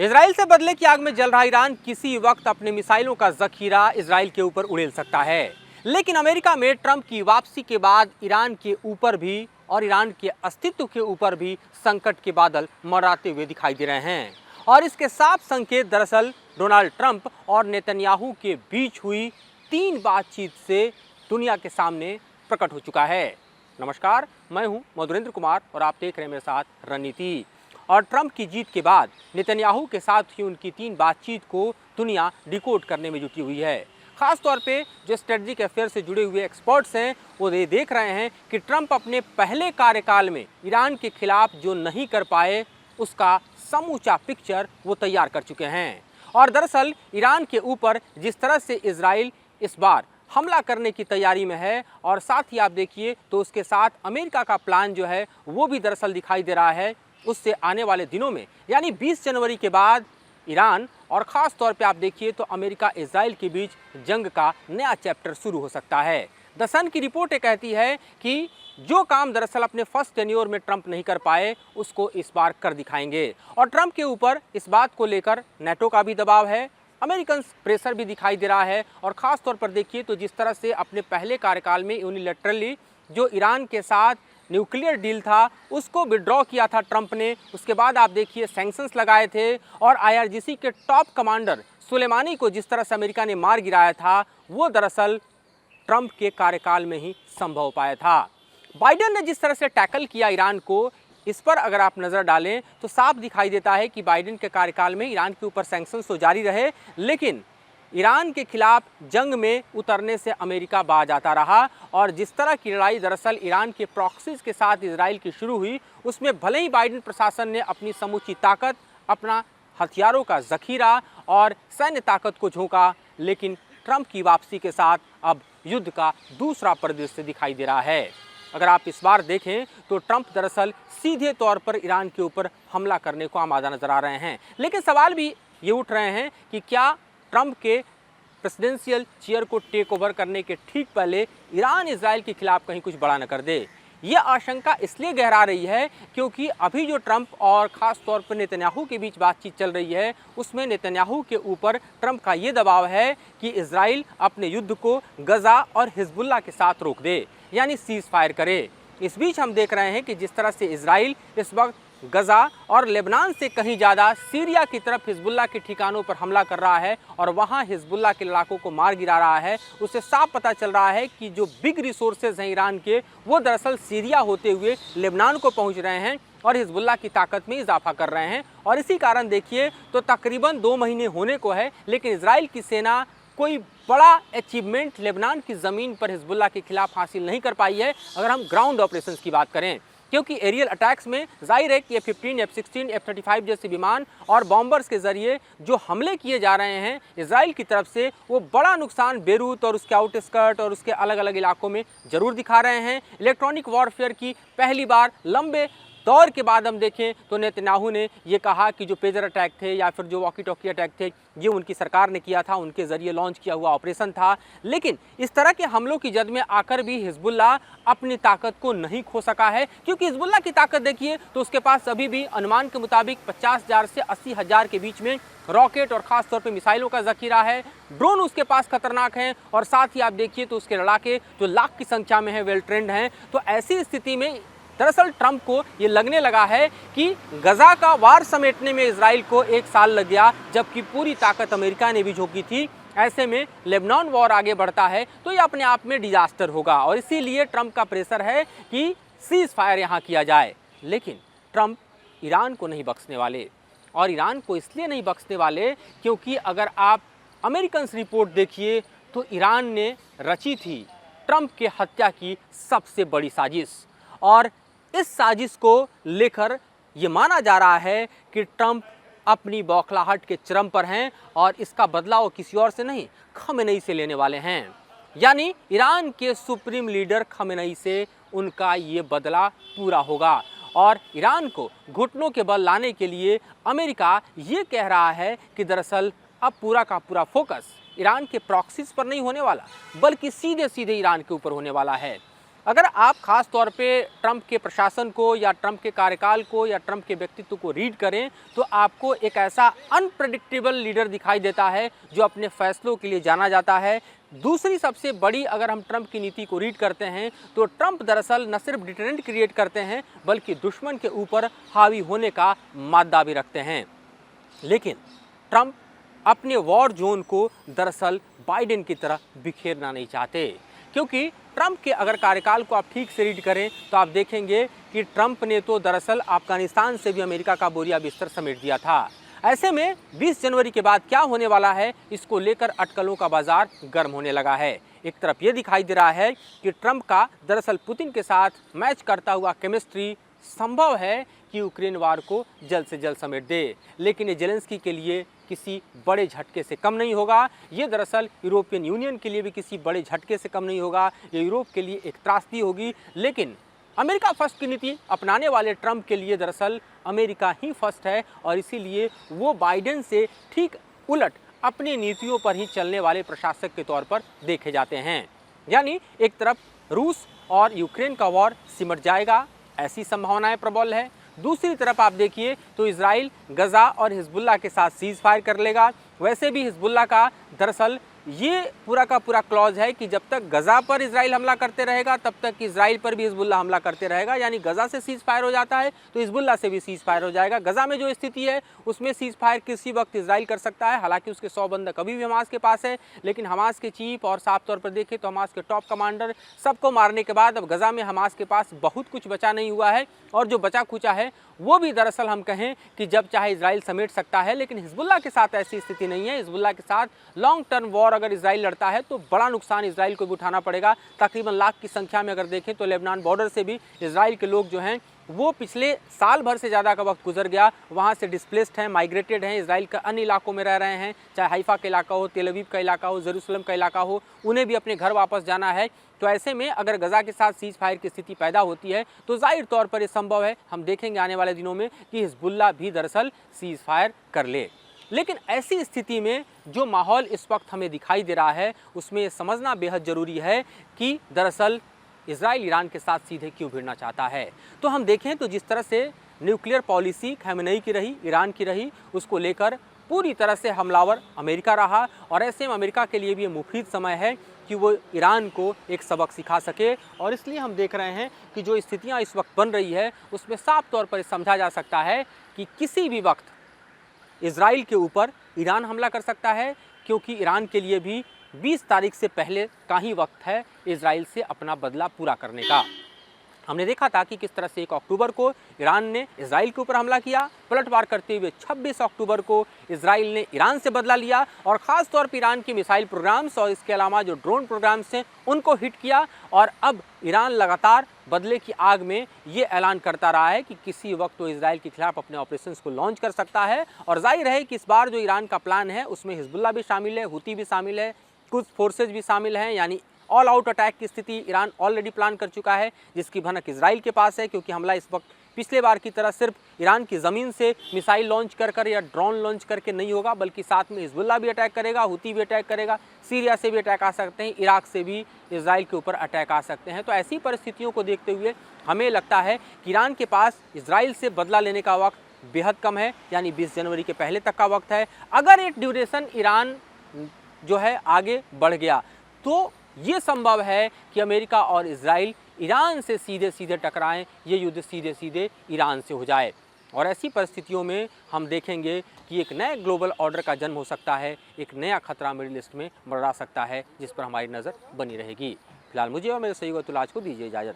Israel से बदले की आग में जल रहा ईरान किसी वक्त अपने मिसाइलों का जखीरा इजराइल के ऊपर उड़ेल सकता है। लेकिन अमेरिका में ट्रंप की वापसी के बाद ईरान के ऊपर भी और ईरान के अस्तित्व के ऊपर भी संकट के बादल मंडराते हुए दिखाई दे रहे हैं। और इसके साफ संकेत दरअसल डोनाल्ड ट्रंप और नेतन्याहू के बीच हुई 3 बातचीत से दुनिया के सामने प्रकट हो चुका है। नमस्कार, मैं हूं मधुरेंद्र कुमार और आप देख रहे हैं मेरे साथ रणनीति। और ट्रंप की जीत के बाद नेतन्याहू के साथ ही उनकी 3 बातचीत को दुनिया डिकोड करने में जुटी हुई है। खास तौर पे जो स्ट्रेटजिक अफेयर से जुड़े हुए एक्सपर्ट्स हैं वो ये देख रहे हैं कि ट्रंप अपने पहले कार्यकाल में ईरान के खिलाफ जो नहीं कर पाए उसका समूचा पिक्चर वो तैयार कर चुके हैं। और दरअसल ईरान के ऊपर जिस तरह से इजराइल इस बार हमला करने की तैयारी में है और साथ ही आप देखिए तो उसके साथ अमेरिका का प्लान जो है वो भी दरअसल दिखाई दे रहा है। उससे आने वाले दिनों में यानी 20 जनवरी के बाद ईरान और ख़ास तौर पे आप देखिए तो अमेरिका इजराइल के बीच जंग का नया चैप्टर शुरू हो सकता है। द सन की रिपोर्ट ये कहती है कि जो काम दरअसल अपने फर्स्ट टेन्योर में ट्रंप नहीं कर पाए उसको इस बार कर दिखाएंगे। और ट्रंप के ऊपर इस बात को लेकर नेटो का भी दबाव है, अमेरिकन प्रेशर भी दिखाई दे रहा है। और ख़ास तौर पर देखिए तो जिस तरह से अपने पहले कार्यकाल में यूनिलैटरली जो ईरान के साथ न्यूक्लियर डील था उसको विड्रॉ किया था ट्रंप ने, उसके बाद आप देखिए सैंक्शंस लगाए थे और आईआरजीसी के टॉप कमांडर सुलेमानी को जिस तरह से अमेरिका ने मार गिराया था वो दरअसल ट्रंप के कार्यकाल में ही संभव हो पाया था। बाइडेन ने जिस तरह से टैकल किया ईरान को, इस पर अगर आप नज़र डालें तो साफ दिखाई देता है कि बाइडेन के कार्यकाल में ईरान के ऊपर सैंक्शंस तो जारी रहे लेकिन ईरान के खिलाफ जंग में उतरने से अमेरिका बाज आता रहा। और जिस तरह की लड़ाई दरअसल ईरान के प्रॉक्सीज के साथ इजराइल की शुरू हुई उसमें भले ही बाइडेन प्रशासन ने अपनी समूची ताकत, अपना हथियारों का जखीरा और सैन्य ताकत को झोंका, लेकिन ट्रंप की वापसी के साथ अब युद्ध का दूसरा परिदृश्य दिखाई दे रहा है। अगर आप इस बार देखें तो ट्रंप दरअसल सीधे तौर पर ईरान के ऊपर हमला करने को आमादा नजर आ रहे हैं। लेकिन सवाल भी ये उठ रहे हैं कि क्या ट्रंप के प्रेसिडेंशियल चेयर को टेक ओवर करने के ठीक पहले ईरान इजराइल के खिलाफ कहीं कुछ बड़ा न कर दे। ये आशंका इसलिए गहरा रही है क्योंकि अभी जो ट्रंप और ख़ास तौर पर नेतन्याहू के बीच बातचीत चल रही है उसमें नेतन्याहू के ऊपर ट्रंप का ये दबाव है कि इजराइल अपने युद्ध को गजा और हिजबुल्लाह के साथ रोक दे, यानी सीज फायर करे। इस बीच हम देख रहे हैं कि जिस तरह से इजराइल इस वक्त गजा और लेबनान से कहीं ज़्यादा सीरिया की तरफ हिजबुल्लाह के ठिकानों पर हमला कर रहा है और वहां हिजबुल्लाह के लड़ाकों को मार गिरा रहा है। उससे साफ पता चल रहा है कि जो बिग रिसोर्सेज हैं ईरान के वो दरअसल सीरिया होते हुए लेबनान को पहुंच रहे हैं और हिजबुल्लाह की ताकत में इजाफा कर रहे हैं। और इसी कारण देखिए तो तकरीबन 2 महीने होने को है लेकिन इजराइल की सेना कोई बड़ा अचीवमेंट लेबनान की ज़मीन पर हिजबुल्लाह के खिलाफ हासिल नहीं कर पाई है अगर हम ग्राउंड ऑपरेशंस की बात करें, क्योंकि एरियल अटैक्स में जाहिर है कि F-15, F-16, F-35 जैसे विमान और बॉम्बर्स के जरिए जो हमले किए जा रहे हैं इजराइल की तरफ से वो बड़ा नुकसान बेरूत और उसके आउटस्कर्ट और उसके अलग अलग इलाकों में ज़रूर दिखा रहे हैं। इलेक्ट्रॉनिक वॉरफेयर की पहली बार लंबे दौर के बाद हम देखें तो नेतन्याहू ने ये कहा कि जो पेजर अटैक थे या फिर जो वॉकी टॉकी अटैक थे ये उनकी सरकार ने किया था, उनके ज़रिए लॉन्च किया हुआ ऑपरेशन था। लेकिन इस तरह के हमलों की जद में आकर भी हिजबुल्लाह अपनी ताकत को नहीं खो सका है, क्योंकि हिजबुल्लाह की ताकत देखिए तो उसके पास अभी भी अनुमान के मुताबिक 50,000 से 80,000 के बीच में रॉकेट और ख़ास तौर पे मिसाइलों का जखीरा है। ड्रोन उसके पास खतरनाक हैं और साथ ही आप देखिए तो उसके लड़ाके जो लाख की संख्या में है, वेल ट्रेंड हैं। तो ऐसी स्थिति में दरअसल ट्रंप को ये लगने लगा है कि गजा का वार समेटने में इजराइल को 1 साल लग गया जबकि पूरी ताकत अमेरिका ने भी झोंकी थी। ऐसे में लेबनान वॉर आगे बढ़ता है तो ये अपने आप में डिजास्टर होगा और इसीलिए ट्रंप का प्रेशर है कि सीज फायर यहाँ किया जाए। लेकिन ट्रंप ईरान को नहीं बख्शने वाले और ईरान को इसलिए नहीं बख्शने वाले क्योंकि अगर आप अमेरिकन रिपोर्ट देखिए तो ईरान ने रची थी ट्रंप के हत्या की सबसे बड़ी साजिश। और इस साजिश को लेकर ये माना जा रहा है कि ट्रंप अपनी बौखलाहट के चरम पर हैं और इसका बदला वो किसी और से नहीं खमेनेई से लेने वाले हैं। यानी ईरान के सुप्रीम लीडर खमेनेई से उनका ये बदला पूरा होगा और ईरान को घुटनों के बल लाने के लिए अमेरिका ये कह रहा है कि दरअसल अब पूरा का पूरा फोकस ईरान के प्रॉक्सीज पर नहीं होने वाला बल्कि सीधे सीधे ईरान के ऊपर होने वाला है। अगर आप खास तौर पे ट्रंप के प्रशासन को या ट्रंप के कार्यकाल को या ट्रंप के व्यक्तित्व को रीड करें तो आपको एक ऐसा अनप्रेडिक्टेबल लीडर दिखाई देता है जो अपने फैसलों के लिए जाना जाता है। दूसरी सबसे बड़ी, अगर हम ट्रंप की नीति को रीड करते हैं तो ट्रंप दरअसल न सिर्फ डिटरेंट क्रिएट करते हैं बल्कि दुश्मन के ऊपर हावी होने का मादा भी रखते हैं। लेकिन ट्रंप अपने वॉर जोन को दरअसल बाइडेन की तरह बिखेरना नहीं चाहते, क्योंकि ट्रंप के अगर कार्यकाल को आप ठीक से रीड करें तो आप देखेंगे कि ट्रंप ने तो दरअसल अफगानिस्तान से भी अमेरिका का बोरिया बिस्तर समेट दिया था। ऐसे में 20 जनवरी के बाद क्या होने वाला है, इसको लेकर अटकलों का बाजार गर्म होने लगा है। एक तरफ ये दिखाई दे रहा है कि ट्रंप का दरअसल पुतिन के साथ मैच करता हुआ केमिस्ट्री संभव है कि यूक्रेन वार को जल्द से जल्द समेट दे, लेकिन ये जेलेंस्की के लिए किसी बड़े झटके से कम नहीं होगा। ये दरअसल यूरोपियन यूनियन के लिए भी किसी बड़े झटके से कम नहीं होगा। ये यूरोप के लिए एक त्रासदी होगी। लेकिन अमेरिका फर्स्ट की नीति अपनाने वाले ट्रंप के लिए दरअसल अमेरिका ही फर्स्ट है और इसीलिए वो बाइडेन से ठीक उलट अपनी नीतियों पर ही चलने वाले प्रशासक के तौर पर देखे जाते हैं। यानी एक तरफ रूस और यूक्रेन का वॉर सिमट जाएगा, ऐसी संभावनाएं प्रबल है। दूसरी तरफ आप देखिए तो इजराइल गजा और हिजबुल्लाह के साथ सीज फायर कर लेगा। वैसे भी हिजबुल्लाह का दरअसल ये पूरा का पूरा क्लॉज है कि जब तक गजा पर इजराइल हमला करते रहेगा तब तक इजराइल पर भी हिजबुल्लाह हमला करते रहेगा। यानी गजा से सीज फायर हो जाता है तो हिजबुल्लाह से भी सीज फायर हो जाएगा। गजा में जो स्थिति है उसमें सीज फायर किसी वक्त इजराइल कर सकता है, हालांकि उसके 100 बंदक अभी भी हमास के पास है, लेकिन हमास के चीफ और साफ तौर पर देखें तो हमास के टॉप कमांडर सबको मारने के बाद अब गजा में हमास के पास बहुत कुछ बचा नहीं हुआ है। और जो बचा खुचा है वो भी दरअसल हम कहें कि जब चाहे इजराइल समेट सकता है। लेकिन हिजबुल्लाह के साथ ऐसी स्थिति नहीं है। हिजबुल्लाह के साथ लॉन्ग टर्म वॉर अगर इजराइल लड़ता है तो बड़ा नुकसान इजराइल को भी उठाना पड़ेगा। तकरीबन लाख की संख्या में अगर देखें तो लेबनान बॉर्डर से भी इजराइल के लोग जो हैं वो पिछले साल भर से ज़्यादा का वक्त गुजर गया, वहाँ से डिस्प्लेस्ड हैं, माइग्रेटेड हैं, इजराइल का अन्य इलाकों में रह रहे हैं, चाहे हाइफा का इलाका हो, तेल अवीव का इलाका हो, जेरूसलम का इलाका हो, उन्हें भी अपने घर वापस जाना है। तो ऐसे में अगर गजा के साथ सीज फायर की स्थिति पैदा होती है तो जाहिर तौर पर ये संभव है, हम देखेंगे आने वाले दिनों में, कि हिजबुल्लाह भी दरअसल सीज फायर कर ले। लेकिन ऐसी स्थिति में जो माहौल इस वक्त हमें दिखाई दे रहा है उसमें ये समझना बेहद ज़रूरी है कि दरअसल इजराइल ईरान के साथ सीधे क्यों भिड़ना चाहता है। तो हम देखें तो जिस तरह से न्यूक्लियर पॉलिसी खैमेनेई की रही, ईरान की रही, उसको लेकर पूरी तरह से हमलावर अमेरिका रहा और ऐसे में अमेरिका के लिए भी ये मुफीद समय है कि वो ईरान को एक सबक सिखा सके। और इसलिए हम देख रहे हैं कि जो स्थितियाँ इस वक्त बन रही है उसमें साफ तौर पर समझा जा सकता है कि किसी भी वक्त इजराइल के ऊपर ईरान हमला कर सकता है, क्योंकि ईरान के लिए भी 20 तारीख से पहले का ही वक्त है इजराइल से अपना बदला पूरा करने का। हमने देखा था कि किस तरह से 1 अक्टूबर को ईरान ने इजराइल के ऊपर हमला किया, पलटवार करते हुए 26 अक्टूबर को इजराइल ने ईरान से बदला लिया और ख़ास तौर पर ईरान के मिसाइल प्रोग्राम्स और इसके अलावा जो ड्रोन प्रोग्राम्स हैं उनको हिट किया। और अब ईरान लगातार बदले की आग में ये ऐलान करता रहा है कि किसी वक्त वो इजराइल के खिलाफ अपने ऑपरेशंस को लॉन्च कर सकता है। और जाहिर है कि इस बार जो ईरान का प्लान है उसमें हिजबुल्लाह भी शामिल है, हुती भी शामिल है, कुछ फोर्सेज भी शामिल हैं। यानी ऑल आउट अटैक की स्थिति ईरान ऑलरेडी प्लान कर चुका है, जिसकी भनक इजराइल के पास है, क्योंकि हमला इस वक्त पिछले बार की तरह सिर्फ ईरान की ज़मीन से मिसाइल लॉन्च कर या ड्रोन लॉन्च करके नहीं होगा, बल्कि साथ में हिजबुल्लाह भी अटैक करेगा, हुती भी अटैक करेगा, सीरिया से भी अटैक आ सकते हैं, इराक से भी इजराइल के ऊपर अटैक आ सकते हैं। तो ऐसी परिस्थितियों को देखते हुए हमें लगता है कि ईरान के पास इजराइल से बदला लेने का वक्त बेहद कम है, यानी 20 जनवरी के पहले तक का वक्त है। अगर एक ड्यूरेशन ईरान जो है आगे बढ़ गया तो ये संभव है कि अमेरिका और इजराइल ईरान से सीधे सीधे टकराएं, ये युद्ध सीधे सीधे ईरान से हो जाए। और ऐसी परिस्थितियों में हम देखेंगे कि एक नए ग्लोबल ऑर्डर का जन्म हो सकता है, एक नया खतरा मिडिल ईस्ट में मंडरा सकता है, जिस पर हमारी नज़र बनी रहेगी। फिलहाल मुझे और मेरे सहयोगी तुलाज को दीजिए इजाज़त।